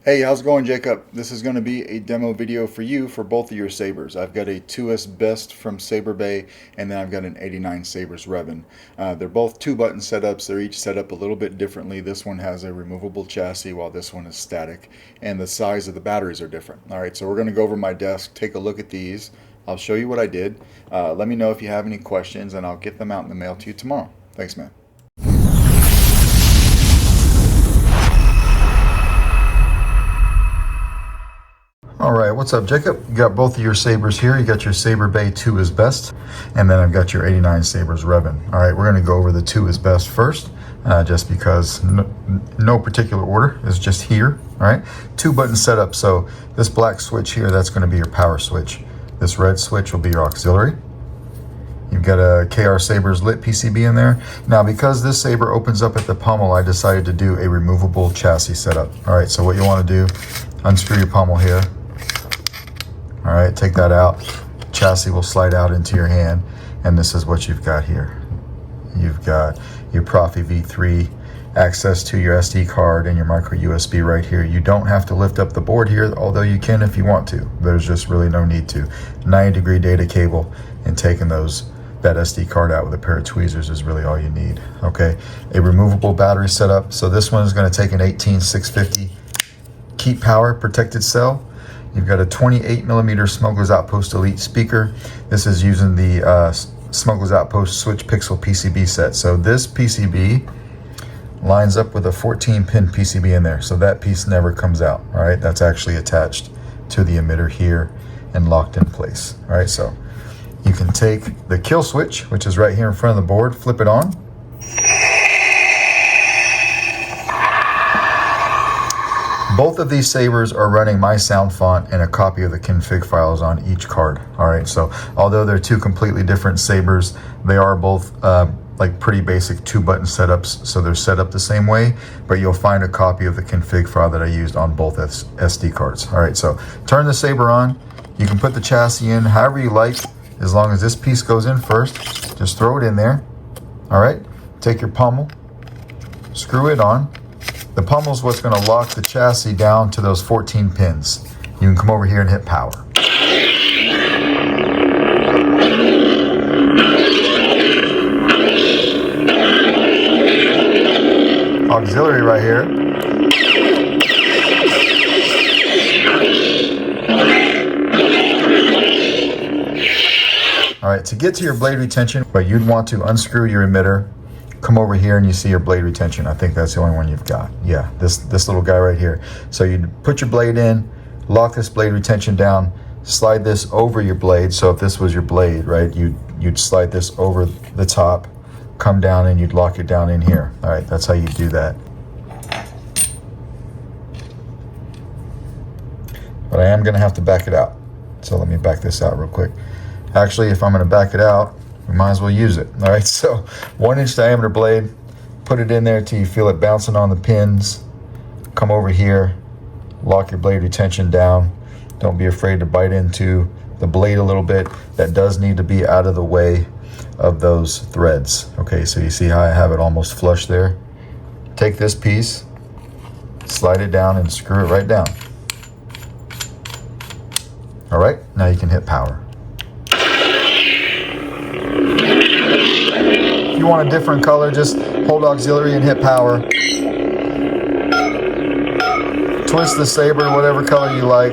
Hey, how's it going, Jacob? This is going to be a demo video for you for both of your Sabers. I've got a 2S Best from Saber Bay, and then I've got an 89 Sabers Revan. They're both two-button setups. They're each set up a little bit differently. This one has a removable chassis while this one is static, and the size of the batteries are different. All right, so we're going to go over my desk, take a look at these. I'll show you what I did. Let me know if you have any questions, and I'll get them out in the mail to you tomorrow. Thanks, man. Alright, what's up, Jacob? You got both of your Sabers here. You got your Saber Bay 2S Best, and then I've got your 89 Sabers Revan. Alright, we're going to go over the 2S Best first, just because no particular order is just here. Alright, two-button setup, so this black switch here, that's going to be your power switch. This red switch will be your auxiliary. You've got a KR Sabers lit PCB in there. Now, because this Saber opens up at the pommel, I decided to do a removable chassis setup. Alright, so what you want to do, unscrew your pommel here. All right, take that out. Chassis will slide out into your hand, and this is what you've got here. You've got your Proffie v3, access to your SD card and your micro USB right here. You don't have to lift up the board here, although you can if you want to. There's just really no need to. 90-degree data cable, and taking that SD card out with a pair of tweezers is really all you need. Okay, a removable battery setup. So this one is going to take an 18650 keep power protected cell. You've got a 28mm Smuggler's Outpost Elite speaker. This is using the Smuggler's Outpost Switch Pixel PCB set. So this PCB lines up with a 14-pin PCB in there. So that piece never comes out. All right, that's actually attached to the emitter here and locked in place. All right, so you can take the kill switch, which is right here in front of the board, flip it on. Both of these Sabers are running my sound font and a copy of the config files on each card. All right, so although they're two completely different Sabers, they are both like pretty basic two-button setups, so they're set up the same way, but you'll find a copy of the config file that I used on both SD cards. All right, so turn the Saber on. You can put the chassis in however you like, as long as this piece goes in first. Just throw it in there. All right, take your pommel, screw it on. The pommel is what's going to lock the chassis down to those 14 pins. You can come over here and hit power. Auxiliary right here. All right, to get to your blade retention, but you'd want to unscrew your emitter. Come over here and you see your blade retention. I think that's the only one you've got. Yeah, this little guy right here. So you put your blade in, lock this blade retention down, slide this over your blade. So if this was your blade, right, you'd slide this over the top, come down, and you'd lock it down in here. All right, that's how you do that. But I am gonna have to back it out. So let me back this out real quick. Actually, if I'm gonna back it out, we might as well use it. All right, so 1-inch diameter blade, put it in there till you feel it bouncing on the pins. Come over here, lock your blade retention down. Don't be afraid to bite into the blade a little bit. That does need to be out of the way of those threads. Okay, so you see how I have it almost flush there? Take this piece, slide it down, and screw it right down. All right, now you can hit power. If you want a different color, just hold auxiliary and hit power. Twist the Saber whatever color you like.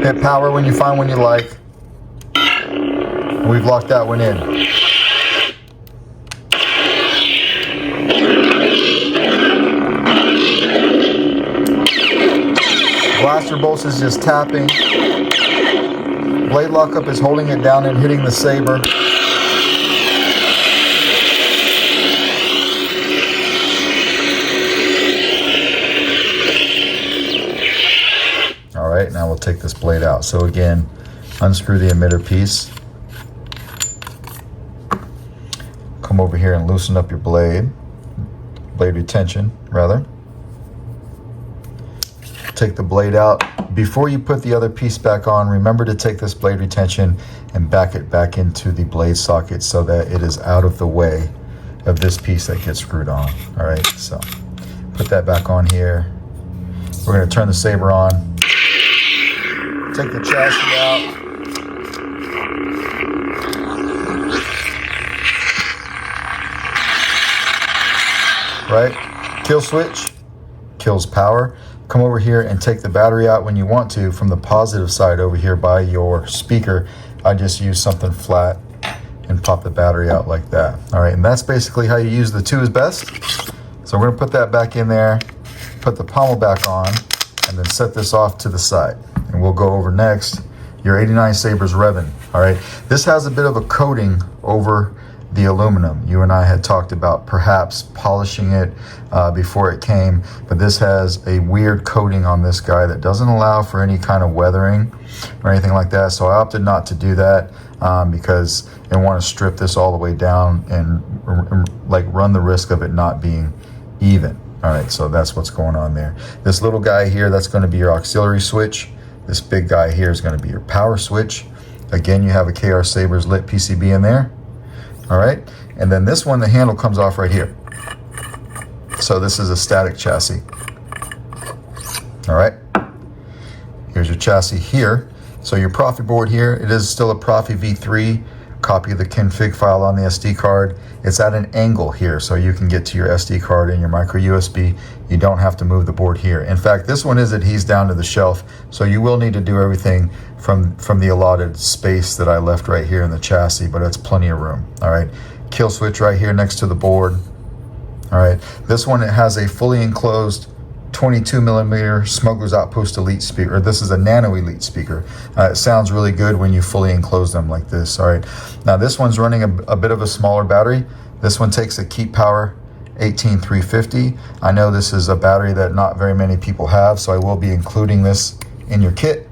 Hit power when you find one you like. And we've locked that one in. Blaster bolts is just tapping. Blade lockup is holding it down and hitting the Saber. All right, now we'll take this blade out. So again, unscrew the emitter piece. Come over here and loosen up your blade retention rather. Take the blade out. Before you put the other piece back on, remember to take this blade retention and back it back into the blade socket so that it is out of the way of this piece that gets screwed on. All right, so put that back on here. We're going to turn the Saber on. Take the chassis out. Right? Kill switch kills power. Come over here and take the battery out when you want to from the positive side over here by your speaker. I just use something flat and pop the battery out like that. All right, and that's basically how you use the 2 is best. So we're gonna put that back in there, put the pommel back on, and then set this off to the side. And we'll go over next your 89 Sabers Revan. All right, this has a bit of a coating over the aluminum. You and I had talked about perhaps polishing it before it came, but this has a weird coating on this guy that doesn't allow for any kind of weathering or anything like that. So I opted not to do that because I want to strip this all the way down and like run the risk of it not being even. All right, so that's what's going on there. This little guy here, that's going to be your auxiliary switch. This big guy here is going to be your power switch. Again, you have a KR Sabers lit PCB in there. All right, and then this one, the handle comes off right here. So this is a static chassis. All right, here's your chassis here. So your Proffie board here, it is still a Proffie v3. Copy of the config file on the SD card. It's at an angle here, so you can get to your SD card and your micro USB. You don't have to move the board here. In fact, this one is adhesed down to the shelf, so you will need to do everything from the allotted space that I left right here in the chassis, but it's plenty of room. All right, kill switch right here next to the board. All right, this one, it has a fully enclosed 22mm Smuggler's Outpost Elite speaker. Or this is a Nano Elite speaker. It sounds really good when you fully enclose them like this. All right, now this one's running a bit of a smaller battery. This one takes a Keep Power 18350. I know this is a battery that not very many people have, so I will be including this in your kit.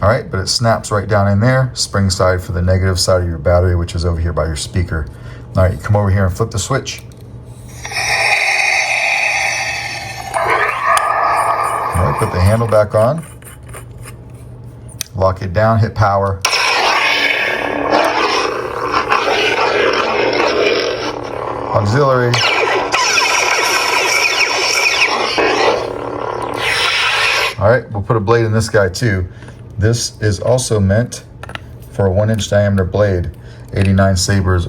All right, but it snaps right down in there. Spring side for the negative side of your battery, which is over here by your speaker. All right, you come over here and flip the switch. All right, put the handle back on. Lock it down, hit power. Auxiliary. All right, we'll put a blade in this guy too. This is also meant for a 1-inch diameter blade. 89 Sabers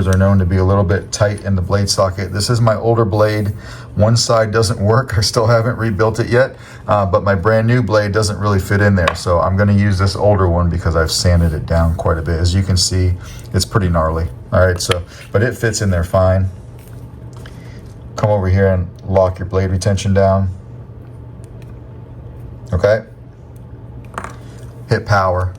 are known to be a little bit tight in the blade socket. This is my older blade. One side doesn't work. I still haven't rebuilt it yet, but my brand new blade doesn't really fit in there. So I'm going to use this older one because I've sanded it down quite a bit. As you can see, it's pretty gnarly. All right, so, but it fits in there fine. Come over here and lock your blade retention down. Okay. Hit power.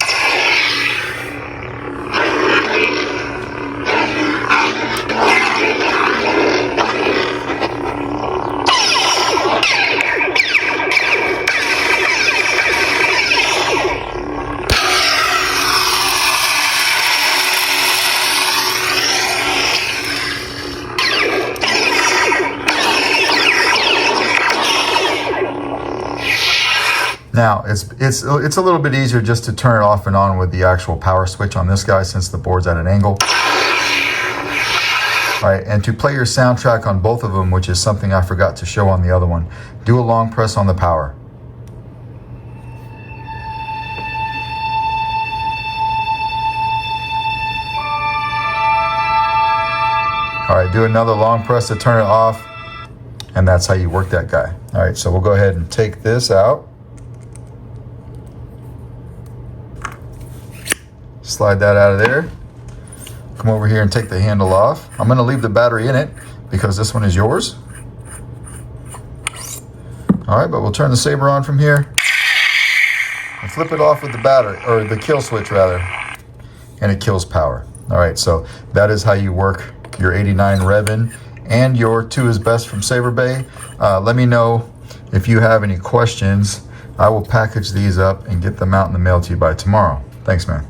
Now, it's a little bit easier just to turn it off and on with the actual power switch on this guy since the board's at an angle. All right, and to play your soundtrack on both of them, which is something I forgot to show on the other one, do a long press on the power. All right, do another long press to turn it off, and that's how you work that guy. All right, so we'll go ahead and take this out. Slide that out of there. Come over here and take the handle off. I'm going to leave the battery in it because this one is yours. All right, but we'll turn the Saber on from here and flip it off with the battery, or the kill switch rather, and it kills power. All right, so that is how you work your 89 Revan and your 2 is best from Saber Bay. Let me know if you have any questions. I will package these up and get them out in the mail to you by tomorrow. Thanks, man.